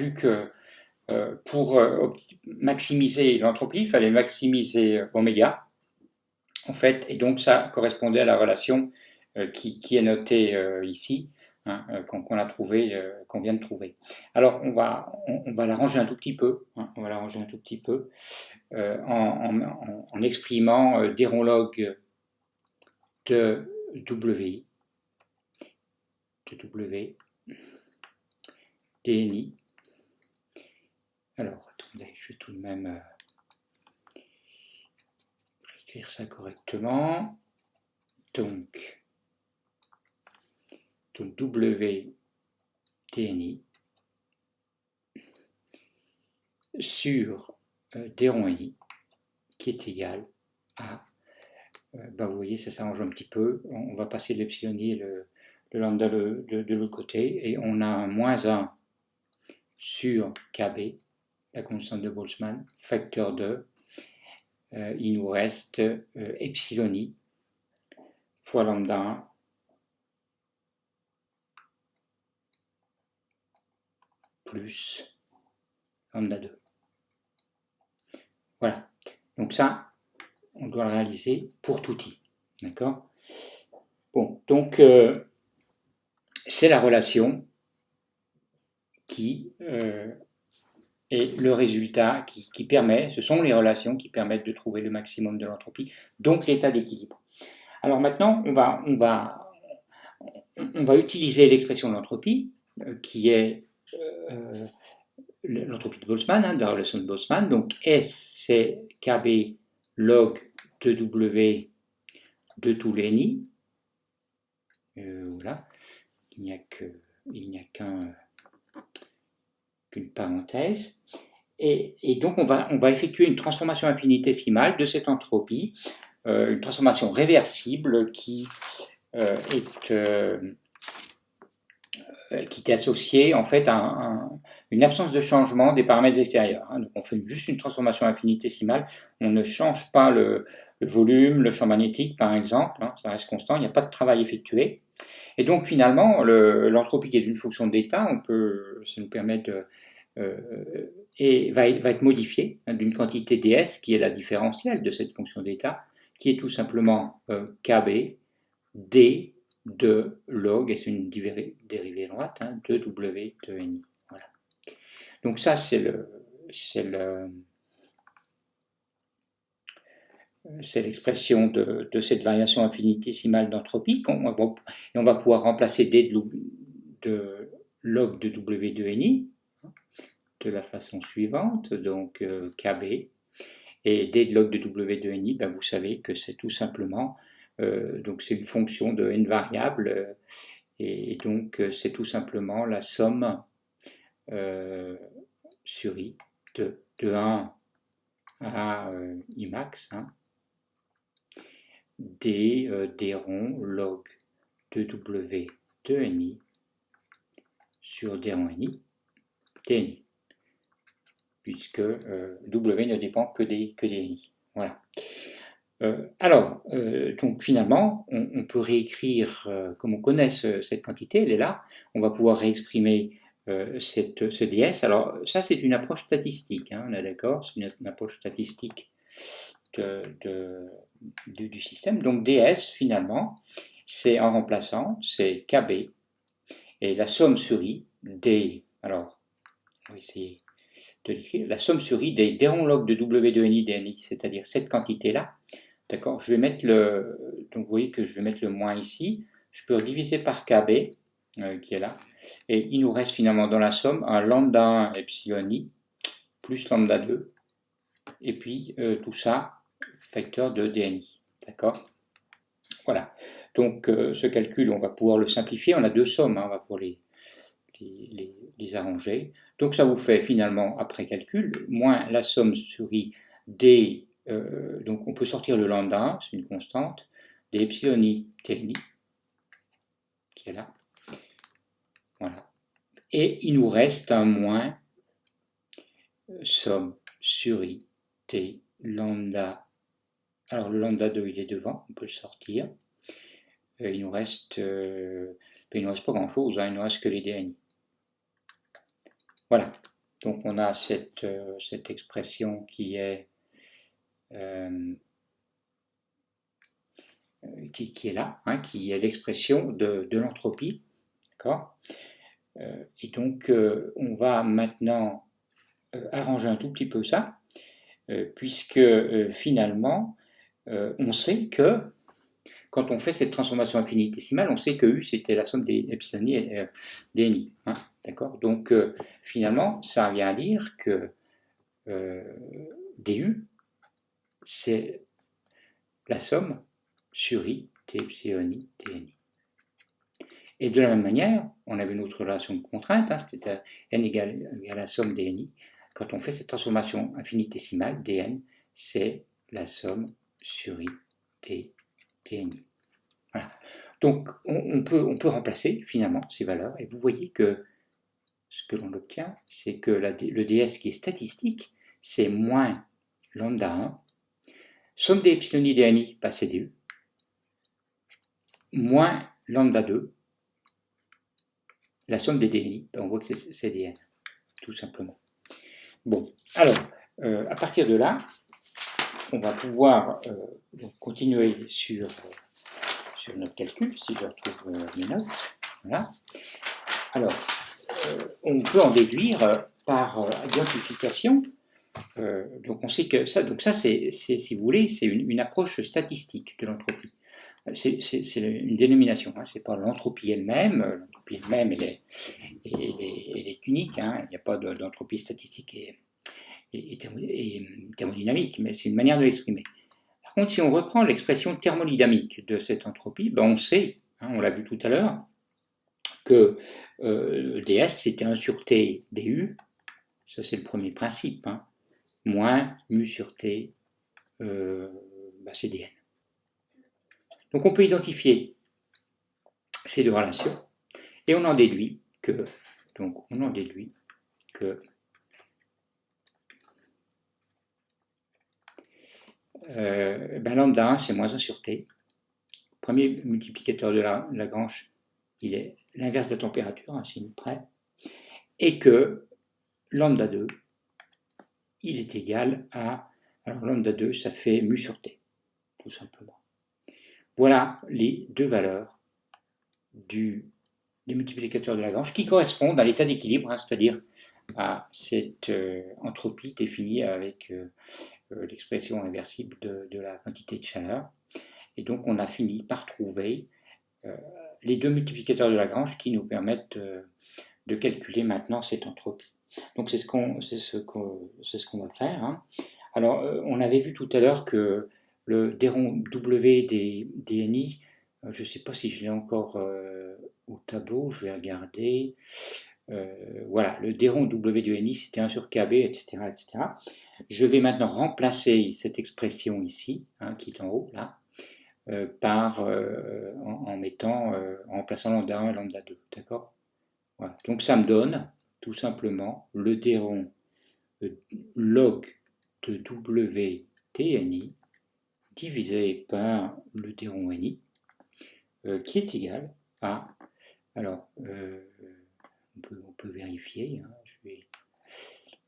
vu que pour maximiser l'entropie, il fallait maximiser oméga, en fait, et donc ça correspondait à la relation qui est notée ici, hein, qu'on a trouvé, qu'on vient de trouver. Alors on va l'arranger un tout petit peu, hein, on va l'arranger un tout petit peu en exprimant des log de WI, de W, DNI. Alors, attendez, je vais tout de même écrire ça correctement. Donc W DNI sur DRONI qui est égal à, vous voyez, ça s'arrange un petit peu. On va passer l'epsilon et le lambda de l'autre côté et on a un moins 1 sur KB, la constante de Boltzmann, facteur 2. Il nous reste epsilon I fois lambda 1 plus lambda 2. Voilà. Donc ça, on doit le réaliser pour tout i. D'accord? Bon, donc c'est la relation qui est le résultat qui permet, ce sont les relations qui permettent de trouver le maximum de l'entropie, donc l'état d'équilibre. Alors maintenant, on va utiliser l'expression de l'entropie, qui est l'entropie de Boltzmann, hein, de la relation de Boltzmann. Donc S, c'est KB log de W de tous les Ni. Voilà. Il n'y a qu'une parenthèse. Et donc on va effectuer une transformation infinitésimale de cette entropie, une transformation réversible qui est associée en fait à une absence de changement des paramètres extérieurs. Hein. Donc on fait juste une transformation infinitésimale, on ne change pas le volume, le champ magnétique par exemple, hein, ça reste constant, il n'y a pas de travail effectué. Et donc finalement, l'entropie qui est une fonction d'état, ça nous permet de et va être modifié hein, d'une quantité ds qui est la différentielle de cette fonction d'état, qui est tout simplement kb d de log, et c'est une dérivée droite, hein, de w de ni. Voilà. Donc ça, c'est l'expression de cette variation infinitésimale d'entropie, et on va pouvoir remplacer d de log de w de ni de la façon suivante, donc KB, et d de log de W de NI, ben vous savez que c'est tout simplement, donc c'est une fonction de n variables, et donc c'est tout simplement la somme sur I de 1 à I max, hein, d rond log de W de NI sur d rond NI, dNI. Puisque W ne dépend que des NI. Voilà. Alors, donc finalement, on peut réécrire, comme on connaît cette quantité, elle est là, on va pouvoir réexprimer ce ds. Alors, ça, c'est une approche statistique, hein, on est d'accord, c'est une approche statistique du système. Donc, ds, finalement, c'est en remplaçant, c'est kb, et la somme sur i, d, alors, on va essayer de l'écrire, la somme sur i des log de W de NI dNI, c'est-à-dire cette quantité-là. D'accord, je vais mettre donc vous voyez que je vais mettre le moins ici, je peux diviser par KB, qui est là, et il nous reste finalement dans la somme un lambda 1 epsilon i, plus lambda 2, et puis tout ça, facteur de dNi. D'accord? Voilà. Donc ce calcul, on va pouvoir le simplifier, on a deux sommes, hein, on va pouvoir les arranger. Donc ça vous fait finalement, après calcul, moins la somme sur i d, donc on peut sortir le lambda, c'est une constante, des epsilon i tni, qui est là. Voilà. Et il nous reste un moins somme sur i t lambda. Alors le lambda 2 il est devant, on peut le sortir. Il nous reste pas grand chose, hein, il nous reste que les dni. Voilà. Donc on a cette expression qui est là, hein, qui est l'expression de l'entropie. D'accord. Et donc on va maintenant arranger un tout petit peu ça, puisque finalement on sait que quand on fait cette transformation infinitésimale, on sait que U c'était la somme des epsilon i et des ni. Hein, d'accord. Donc finalement, ça vient à dire que du c'est la somme sur i t epsilon i dni. Et de la même manière, on avait une autre relation de contrainte, hein, c'était n égale à la somme des ni. Quand on fait cette transformation infinitésimale, dn, c'est la somme sur i t dni. Voilà. Donc on peut remplacer finalement ces valeurs, et vous voyez que ce que l'on obtient, c'est que le ds qui est statistique, c'est moins lambda 1, somme des epsilon i dni, bah, c'est du, moins lambda 2, la somme des dni, on voit que c'est dn, tout simplement. Bon, alors, à partir de là, on va pouvoir donc continuer sur notre calcul, si je retrouve mes notes. Voilà. Alors, on peut en déduire par identification. Donc on sait que ça, c'est, si vous voulez, c'est une approche statistique de l'entropie. C'est une dénomination, hein, c'est pas l'entropie elle-même. L'entropie elle-même, elle est unique. Hein, il n'y a pas d'entropie statistique et thermodynamique, mais c'est une manière de l'exprimer. Par contre, si on reprend l'expression thermodynamique de cette entropie, ben on sait, hein, on l'a vu tout à l'heure, que ds c'était 1 sur t du, ça c'est le premier principe, hein, moins mu sur t, c'est dn. Donc on peut identifier ces deux relations et on en déduit que, lambda 1 c'est moins 1 sur t. Premier multiplicateur de Lagrange, il est l'inverse de la température, un signe près, et que lambda 2, il est égal à, alors lambda 2, ça fait mu sur t, tout simplement. Voilà les deux valeurs des multiplicateurs de Lagrange qui correspondent à l'état d'équilibre, hein, c'est-à-dire à cette entropie définie avec l'expression inversible de la quantité de chaleur. Et donc on a fini par trouver les deux multiplicateurs de Lagrange qui nous permettent de calculer maintenant cette entropie. Donc c'est ce qu'on va faire. Hein. Alors on avait vu tout à l'heure que le déron W des NI, je ne sais pas si je l'ai encore au tableau, je vais regarder. Voilà, le déron W de NI c'était 1 sur KB, etc., etc. Je vais maintenant remplacer cette expression ici, hein, qui est en haut, là, en remplaçant lambda 1 et lambda 2, d'accord. Voilà. Donc ça me donne tout simplement le déron log de W TNI divisé par le déron NI, qui est égal à, alors on peut vérifier, hein,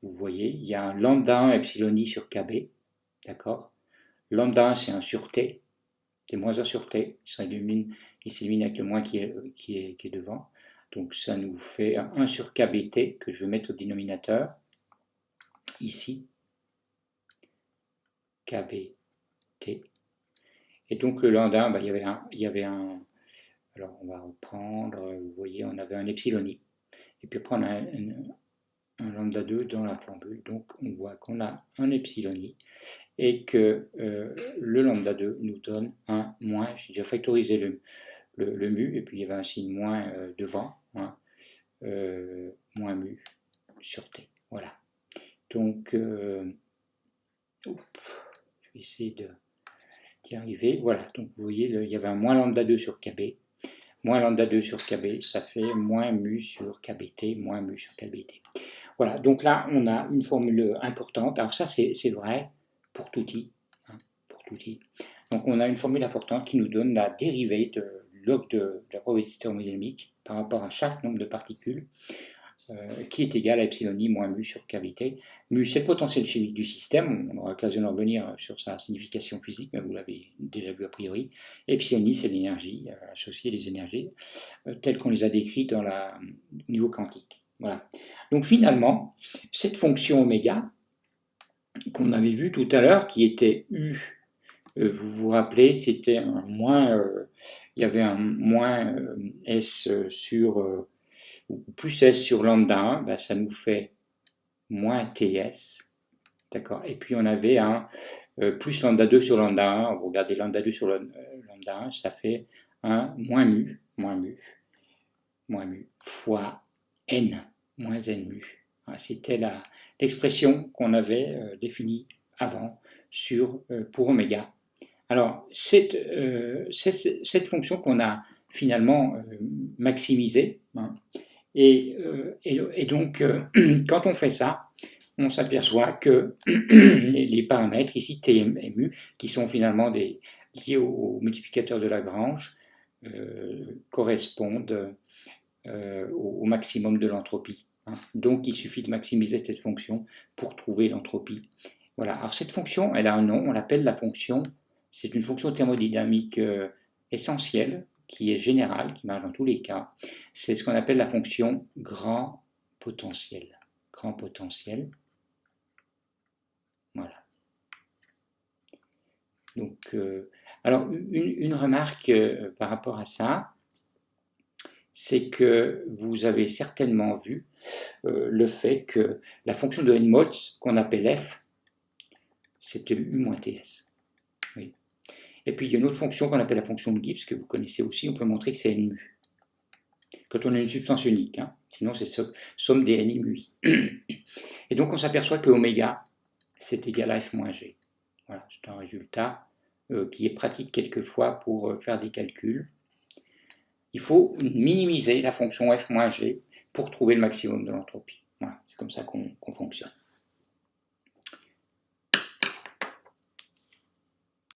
vous voyez, il y a un lambda 1 epsilon i sur KB, d'accord. Lambda 1 c'est 1 sur T, c'est moins 1 sur T, il s'élimine avec le moins qui est devant. Donc ça nous fait 1 sur KBT que je vais mettre au dénominateur, ici, KBT. Et donc le lambda, il y avait un, alors on va reprendre, vous voyez, on avait un epsilon i. Et puis après on a un lambda 2 dans la formule, donc on voit qu'on a un epsilon i et que le lambda 2 nous donne un moins, j'ai déjà factorisé le mu, et puis il y avait un signe moins devant, hein, moins mu sur t. Voilà. Donc, je vais essayer d'y arriver. Voilà, donc vous voyez, il y avait un moins lambda 2 sur kb. Moins lambda 2 sur kb, ça fait moins mu sur kbt, moins mu sur kbt. Voilà, donc là, on a une formule importante. Alors ça, c'est vrai pour tout i. Hein, pour tout i. Donc on a une formule importante qui nous donne la dérivée de log de la probabilité thermodynamique par rapport à chaque nombre de particules qui est égal à epsilon i moins mu sur kVt. Mu, c'est le potentiel chimique du système, on aura l'occasion d'en revenir sur sa signification physique, mais vous l'avez déjà vu a priori. Epsilon i, c'est l'énergie, associée les énergies, telles qu'on les a décrites au niveau quantique. Voilà. Donc finalement, cette fonction oméga, qu'on avait vue tout à l'heure, qui était u, vous vous rappelez, c'était un moins, il y avait un moins s sur ou plus S sur lambda 1, ben ça nous fait moins TS, d'accord. Et puis on avait un plus lambda 2 sur lambda 1, vous regardez lambda 2 sur lambda 1, ça fait un moins mu fois n, moins n mu. C'était l'expression qu'on avait définie avant pour oméga. Alors, cette fonction qu'on a finalement maximisée, hein, et donc, quand on fait ça, on s'aperçoit que les paramètres, ici T et mu, qui sont finalement liés au multiplicateur de Lagrange, correspondent au maximum de l'entropie. Hein. Donc, il suffit de maximiser cette fonction pour trouver l'entropie. Voilà. Alors, cette fonction, elle a un nom, on l'appelle la fonction, c'est une fonction thermodynamique essentielle, qui est générale, qui marche dans tous les cas. C'est ce qu'on appelle la fonction grand potentiel. Grand potentiel. Voilà. Donc, alors, une remarque par rapport à ça, c'est que vous avez certainement vu le fait que la fonction de Helmholtz, qu'on appelle f, c'est u moins ts. Oui. Et puis il y a une autre fonction qu'on appelle la fonction de Gibbs, que vous connaissez aussi, on peut montrer que c'est n mu. Quand on a une substance unique, hein. Sinon c'est somme des n i mu i. Et donc on s'aperçoit que oméga, c'est égal à f moins g. Voilà, c'est un résultat qui est pratique quelquefois pour faire des calculs. Il faut minimiser la fonction f moins g pour trouver le maximum de l'entropie. Voilà, c'est comme ça qu'on fonctionne.